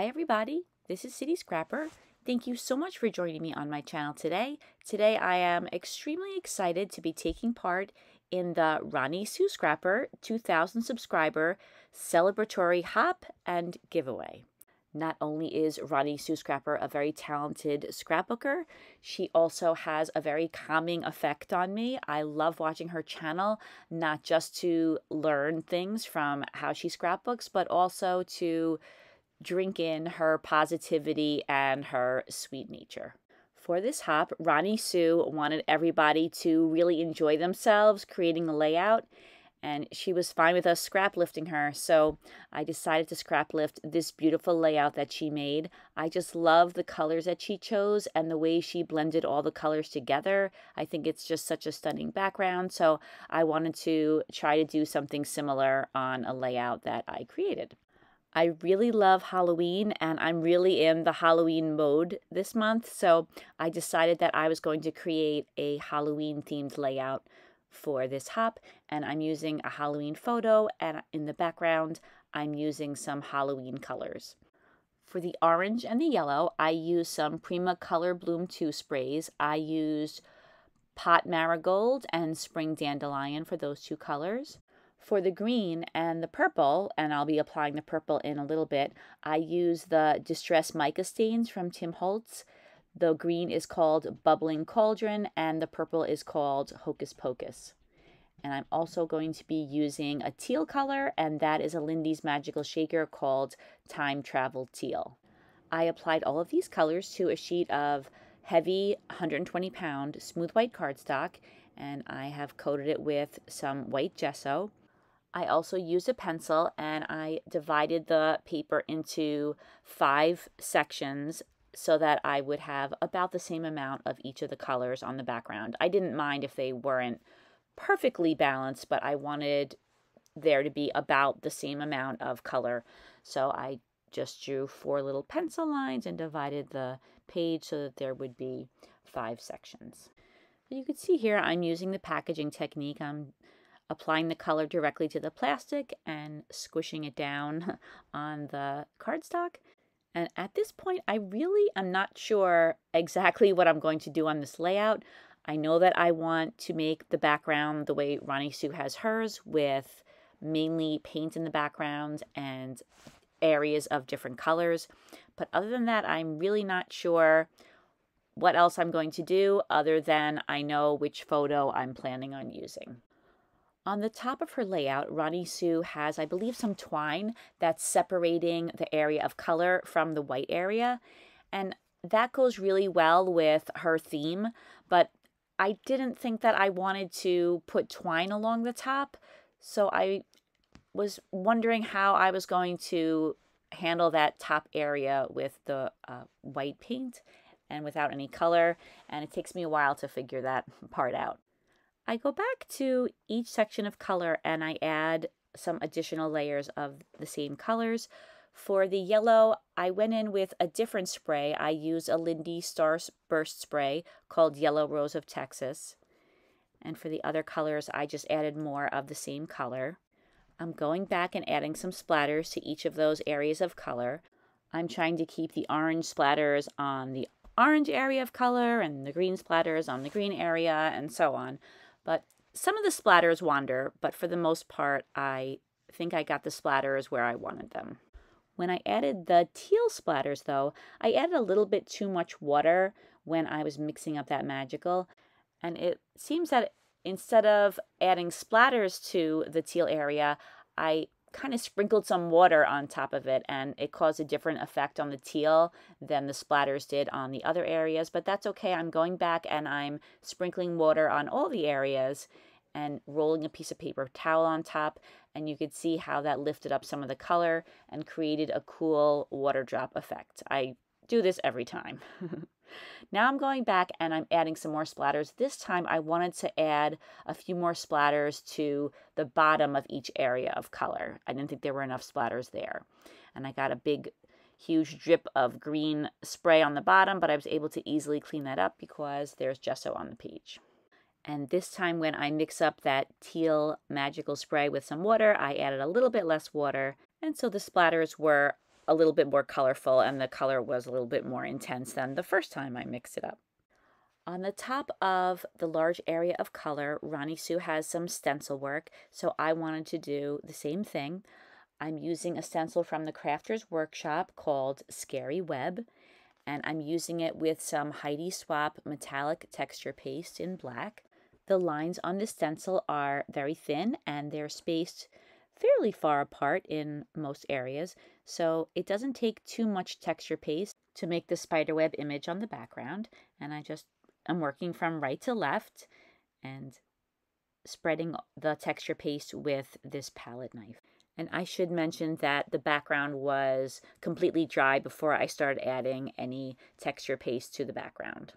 Hi everybody, this is City Scrapper. Thank you so much for joining me on my channel today. Today I am extremely excited to be taking part in the Ronni Sue Scrapper 2000 subscriber celebratory hop and giveaway. Not only is Ronni Sue Scrapper a very talented scrapbooker, she also has a very calming effect on me. I love watching her channel, not just to learn things from how she scrapbooks, but also to drink in her positivity and her sweet nature. For this hop, Ronni Sue wanted everybody to really enjoy themselves creating a layout, and she was fine with us scrap lifting her, so I decided to scrap lift this beautiful layout that she made. I just love the colors that she chose and the way she blended all the colors together. I think it's just such a stunning background, so I wanted to try to do something similar on a layout that I created. I really love Halloween, and I'm really in the Halloween mode this month, so I decided that I was going to create a Halloween themed layout for this hop, and I'm using a Halloween photo, and in the background I'm using some Halloween colors. For the orange and the yellow, I used some Prima Color Bloom 2 sprays. I used pot marigold and spring dandelion for those two colors. For the green and the purple, and I'll be applying the purple in a little bit, I use the Distress Mica Stains from Tim Holtz. The green is called Bubbling Cauldron, and the purple is called Hocus Pocus. And I'm also going to be using a teal color, and that is a Lindy's Magical Shaker called Time Travel Teal. I applied all of these colors to a sheet of heavy 120-pound smooth white cardstock, and I have coated it with some white gesso. I also used a pencil, and I divided the paper into 5 sections so that I would have about the same amount of each of the colors on the background. I didn't mind if they weren't perfectly balanced, but I wanted there to be about the same amount of color. So I just drew 4 little pencil lines and divided the page so that there would be 5 sections. You can see here I'm using the packaging technique. I'm applying the color directly to the plastic and squishing it down on the cardstock. And at this point, I really am not sure exactly what I'm going to do on this layout. I know that I want to make the background the way Ronni Sue has hers, with mainly paint in the background and areas of different colors. But other than that, I'm really not sure what else I'm going to do other than I know which photo I'm planning on using. On the top of her layout, Ronni Sue has, I believe, some twine that's separating the area of color from the white area. And that goes really well with her theme, but I didn't think that I wanted to put twine along the top. So I was wondering how I was going to handle that top area with the white paint and without any color. And it takes me a while to figure that part out. I go back to each section of color and I add some additional layers of the same colors. For the yellow, I went in with a different spray. I used a Lindy Starburst spray called Yellow Rose of Texas. And for the other colors, I just added more of the same color. I'm going back and adding some splatters to each of those areas of color. I'm trying to keep the orange splatters on the orange area of color and the green splatters on the green area and so on. But some of the splatters wander, but for the most part, I think I got the splatters where I wanted them. When I added the teal splatters, though, I added a little bit too much water when I was mixing up that magical. And it seems that instead of adding splatters to the teal area, I kind of sprinkled some water on top of it, and it caused a different effect on the teal than the splatters did on the other areas. But that's okay. I'm going back and I'm sprinkling water on all the areas and rolling a piece of paper towel on top, and you could see how that lifted up some of the color and created a cool water drop effect. I do this every time. Now I'm going back and I'm adding some more splatters. This time I wanted to add a few more splatters to the bottom of each area of color. I didn't think there were enough splatters there. And I got a big, huge drip of green spray on the bottom, but I was able to easily clean that up because there's gesso on the page. And this time when I mix up that teal magical spray with some water, I added a little bit less water. And so the splatters were a little bit more colorful, and the color was a little bit more intense than the first time I mixed it up. On the top of the large area of color, Ronni Sue has some stencil work, so I wanted to do the same thing. I'm using a stencil from the Crafter's Workshop called Scary Web, and I'm using it with some Heidi Swapp metallic texture paste in black. The lines on this stencil are very thin and they're spaced fairly far apart in most areas, so it doesn't take too much texture paste to make the spiderweb image on the background. And I'm working from right to left and spreading the texture paste with this palette knife. And I should mention that the background was completely dry before I started adding any texture paste to the background.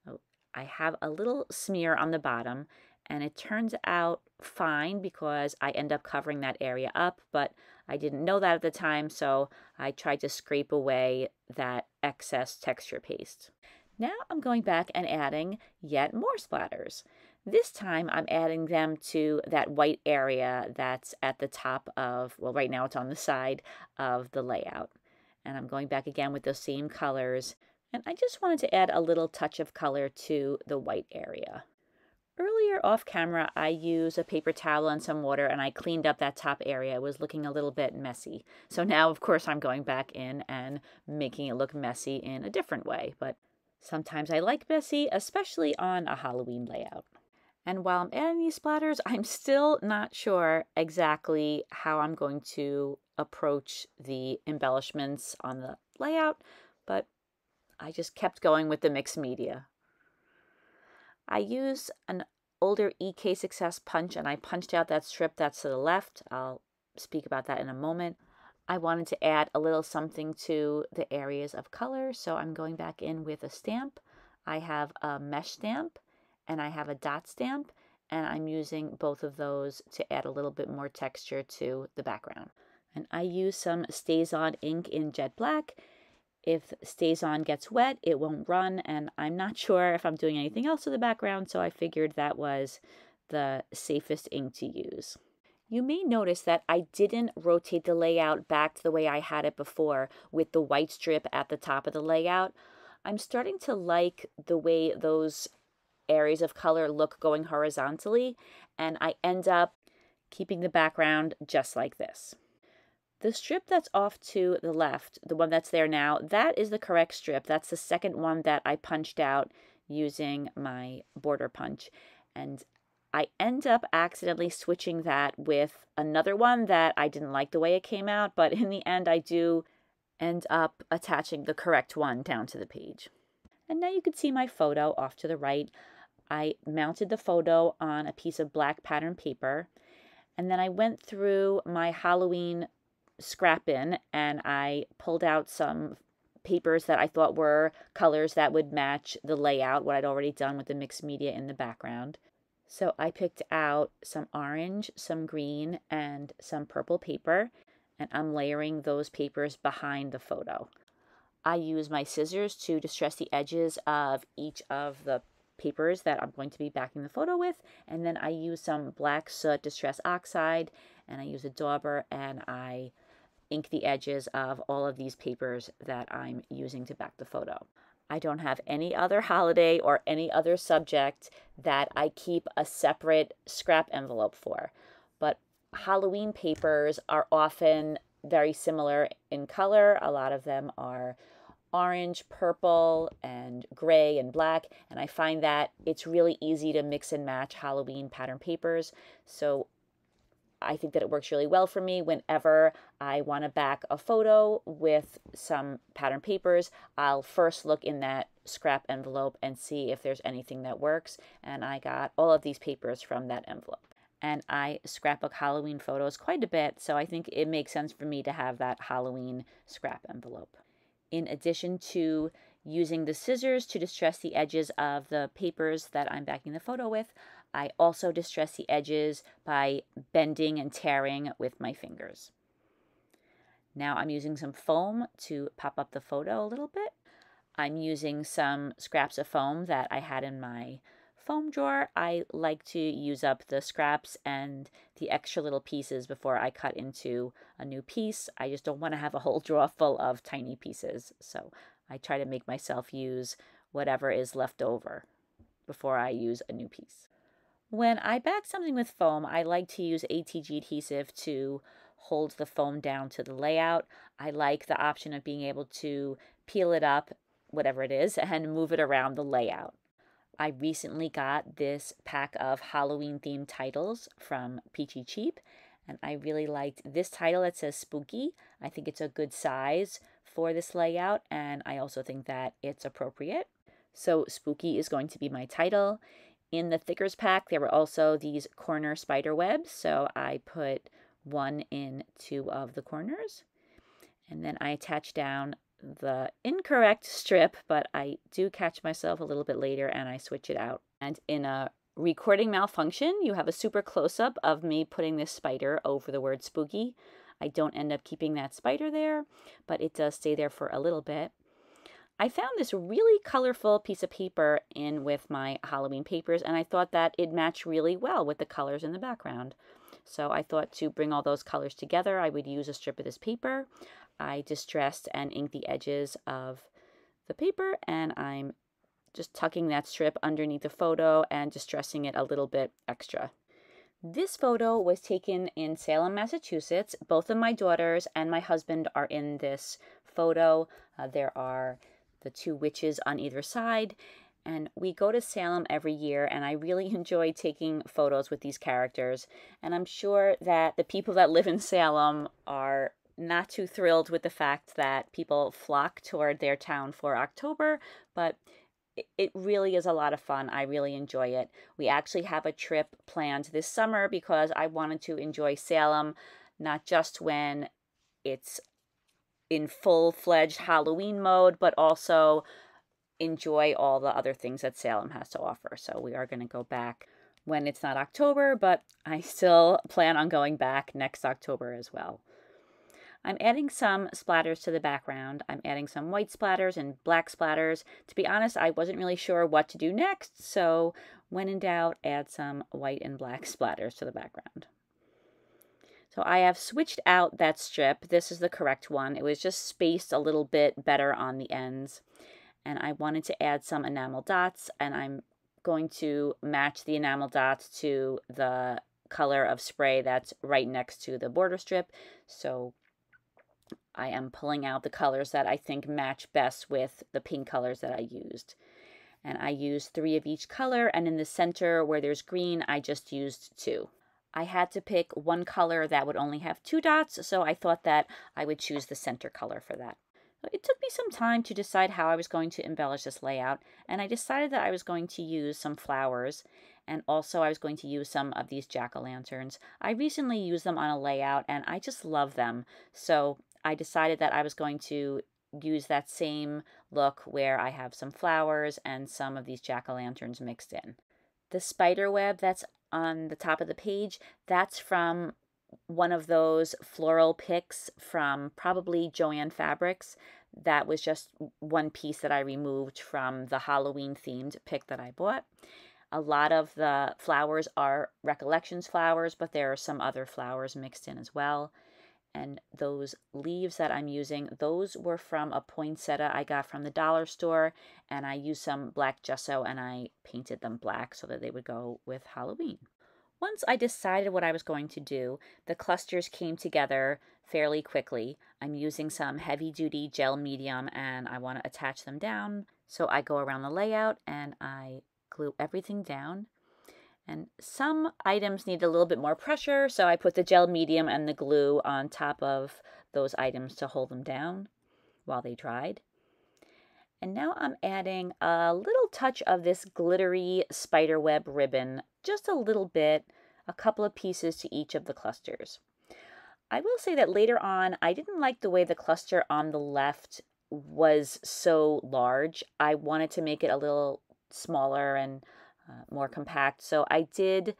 Oh, I have a little smear on the bottom, and it turns out fine because I end up covering that area up, but I didn't know that at the time, so I tried to scrape away that excess texture paste. Now I'm going back and adding yet more splatters. This time I'm adding them to that white area that's at the top of, well, right now it's on the side of the layout. And I'm going back again with those same colors. And I just wanted to add a little touch of color to the white area. Earlier off camera, I used a paper towel and some water and I cleaned up that top area. It was looking a little bit messy. So now, of course, I'm going back in and making it look messy in a different way. But sometimes I like messy, especially on a Halloween layout. And while I'm adding these splatters, I'm still not sure exactly how I'm going to approach the embellishments on the layout, but I just kept going with the mixed media. I used an older EK Success punch and I punched out that strip that's to the left. I'll speak about that in a moment. I wanted to add a little something to the areas of color, so I'm going back in with a stamp. I have a mesh stamp and I have a dot stamp, and I'm using both of those to add a little bit more texture to the background. And I use some Stays On ink in jet black. If Stays On gets wet, it won't run, and I'm not sure if I'm doing anything else to the background, so I figured that was the safest ink to use. You may notice that I didn't rotate the layout back to the way I had it before with the white strip at the top of the layout. I'm starting to like the way those areas of color look going horizontally, and I end up keeping the background just like this. The strip that's off to the left, the one that's there now, that is the correct strip. That's the second one that I punched out using my border punch. And I end up accidentally switching that with another one that I didn't like the way it came out, but in the end I do end up attaching the correct one down to the page. And now you can see my photo off to the right. I mounted the photo on a piece of black pattern paper, and then I went through my Halloween scrap bin and I pulled out some papers that I thought were colors that would match the layout, what I'd already done with the mixed media in the background. So I picked out some orange, some green, and some purple paper, and I'm layering those papers behind the photo. I use my scissors to distress the edges of each of the papers that I'm going to be backing the photo with, and then I use some black soot distress oxide, and I use a dauber, and I ink the edges of all of these papers that I'm using to back the photo. I don't have any other holiday or any other subject that I keep a separate scrap envelope for, but Halloween papers are often very similar in color. A lot of them are orange, purple, and gray and black, and I find that it's really easy to mix and match Halloween pattern papers, so I think that it works really well for me. Whenever I want to back a photo with some pattern papers, I'll first look in that scrap envelope and see if there's anything that works, and I got all of these papers from that envelope. And I scrapbook Halloween photos quite a bit, so I think it makes sense for me to have that Halloween scrap envelope. In addition to using the scissors to distress the edges of the papers that I'm backing the photo with, I also distress the edges by bending and tearing with my fingers. Now I'm using some foam to pop up the photo a little bit. I'm using some scraps of foam that I had in my foam drawer, I like to use up the scraps and the extra little pieces before I cut into a new piece. I just don't want to have a whole drawer full of tiny pieces. So I try to make myself use whatever is left over before I use a new piece. When I back something with foam, I like to use ATG adhesive to hold the foam down to the layout. I like the option of being able to peel it up, whatever it is, and move it around the layout. I recently got this pack of Halloween themed titles from Peachy Cheap, and I really liked this title that says Spooky. I think it's a good size for this layout, and I also think that it's appropriate. So Spooky is going to be my title. In the thickers pack, there were also these corner spider webs, so I put one in 2 of the corners. And then I attach down the incorrect strip, but I do catch myself a little bit later and I switch it out. And in a recording malfunction, you have a super close-up of me putting this spider over the word spooky. I don't end up keeping that spider there, but it does stay there for a little bit. I found this really colorful piece of paper in with my Halloween papers, and I thought that it matched really well with the colors in the background. So I thought to bring all those colors together, I would use a strip of this paper. I distressed and inked the edges of the paper, and I'm just tucking that strip underneath the photo and distressing it a little bit extra. This photo was taken in Salem, Massachusetts. Both of my daughters and my husband are in this photo. There are the 2 witches on either side, and we go to Salem every year, and I really enjoy taking photos with these characters. And I'm sure that the people that live in Salem are not too thrilled with the fact that people flock toward their town for October, but it really is a lot of fun. I really enjoy it. We actually have a trip planned this summer because I wanted to enjoy Salem, not just when it's in full-fledged Halloween mode, but also enjoy all the other things that Salem has to offer. So we are going to go back when it's not October, but I still plan on going back next October as well. I'm adding some splatters to the background. I'm adding some white splatters and black splatters. To be honest, I wasn't really sure what to do next, so when in doubt, add some white and black splatters to the background. So I have switched out that strip. This is the correct one. It was just spaced a little bit better on the ends. And I wanted to add some enamel dots, and I'm going to match the enamel dots to the color of spray that's right next to the border strip. So I am pulling out the colors that I think match best with the pink colors that I used. And I used 3 of each color, and in the center where there's green, I just used 2. I had to pick one color that would only have 2 dots, so I thought that I would choose the center color for that. It took me some time to decide how I was going to embellish this layout, and I decided that I was going to use some flowers, and also I was going to use some of these jack-o'-lanterns. I recently used them on a layout, and I just love them, so I decided that I was going to use that same look where I have some flowers and some of these jack-o'-lanterns mixed in. The spider web that's on the top of the page, that's from one of those floral picks from probably Joann Fabrics. That was just one piece that I removed from the Halloween themed pick that I bought. A lot of the flowers are Recollections flowers, but there are some other flowers mixed in as well. And those leaves that I'm using, those were from a poinsettia I got from the dollar store, and I used some black gesso and I painted them black so that they would go with Halloween. Once I decided what I was going to do, the clusters came together fairly quickly. I'm using some heavy-duty gel medium and I want to attach them down. So I go around the layout and I glue everything down. And some items need a little bit more pressure, so I put the gel medium and the glue on top of those items to hold them down while they dried. And now I'm adding a little touch of this glittery spiderweb ribbon, just a little bit, a couple of pieces to each of the clusters. I will say that later on, I didn't like the way the cluster on the left was so large. I wanted to make it a little smaller and more compact. So I did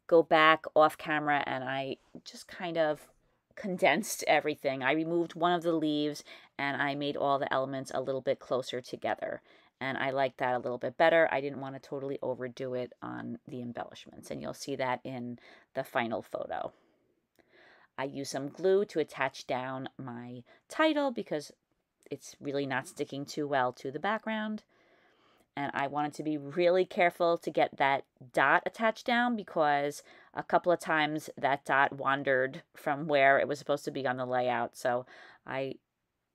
go back off camera and I just kind of condensed everything. I removed one of the leaves and I made all the elements a little bit closer together. and I like that a little bit better. I didn't want to totally overdo it on the embellishments, and you'll see that in the final photo. I use some glue to attach down my title because it's really not sticking too well to the background. And I wanted to be really careful to get that dot attached down because a couple of times that dot wandered from where it was supposed to be on the layout. So I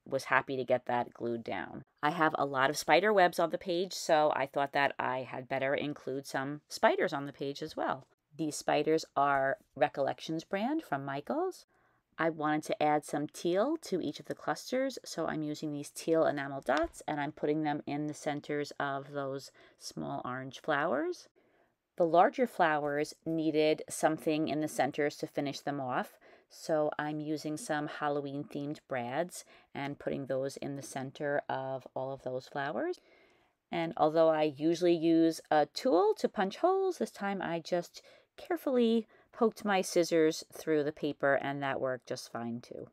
was happy to get that glued down. I have a lot of spider webs on the page, so I thought that I had better include some spiders on the page as well. These spiders are Recollections brand from Michaels. I wanted to add some teal to each of the clusters, so I'm using these teal enamel dots and I'm putting them in the centers of those small orange flowers. The larger flowers needed something in the centers to finish them off, so I'm using some Halloween themed brads and putting those in the center of all of those flowers. And although I usually use a tool to punch holes, this time I just carefully poked my scissors through the paper and that worked just fine too.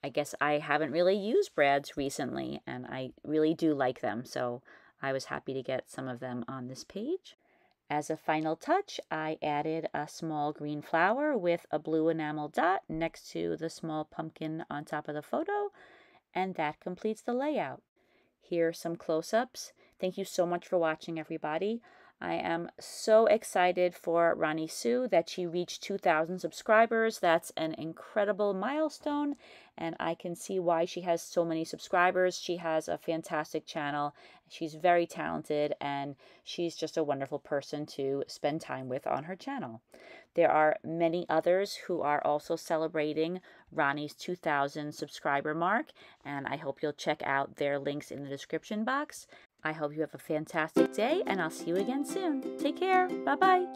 I guess I haven't really used brads recently and I really do like them, so I was happy to get some of them on this page. As a final touch, I added a small green flower with a blue enamel dot next to the small pumpkin on top of the photo, and that completes the layout. Here are some close-ups. Thank you so much for watching, everybody. I am so excited for Ronni Sue that she reached 2,000 subscribers. That's an incredible milestone, and I can see why she has so many subscribers. She has a fantastic channel. She's very talented, and she's just a wonderful person to spend time with on her channel. There are many others who are also celebrating Ronni's 2,000 subscriber mark, and I hope you'll check out their links in the description box. I hope you have a fantastic day, and I'll see you again soon. Take care. Bye-bye.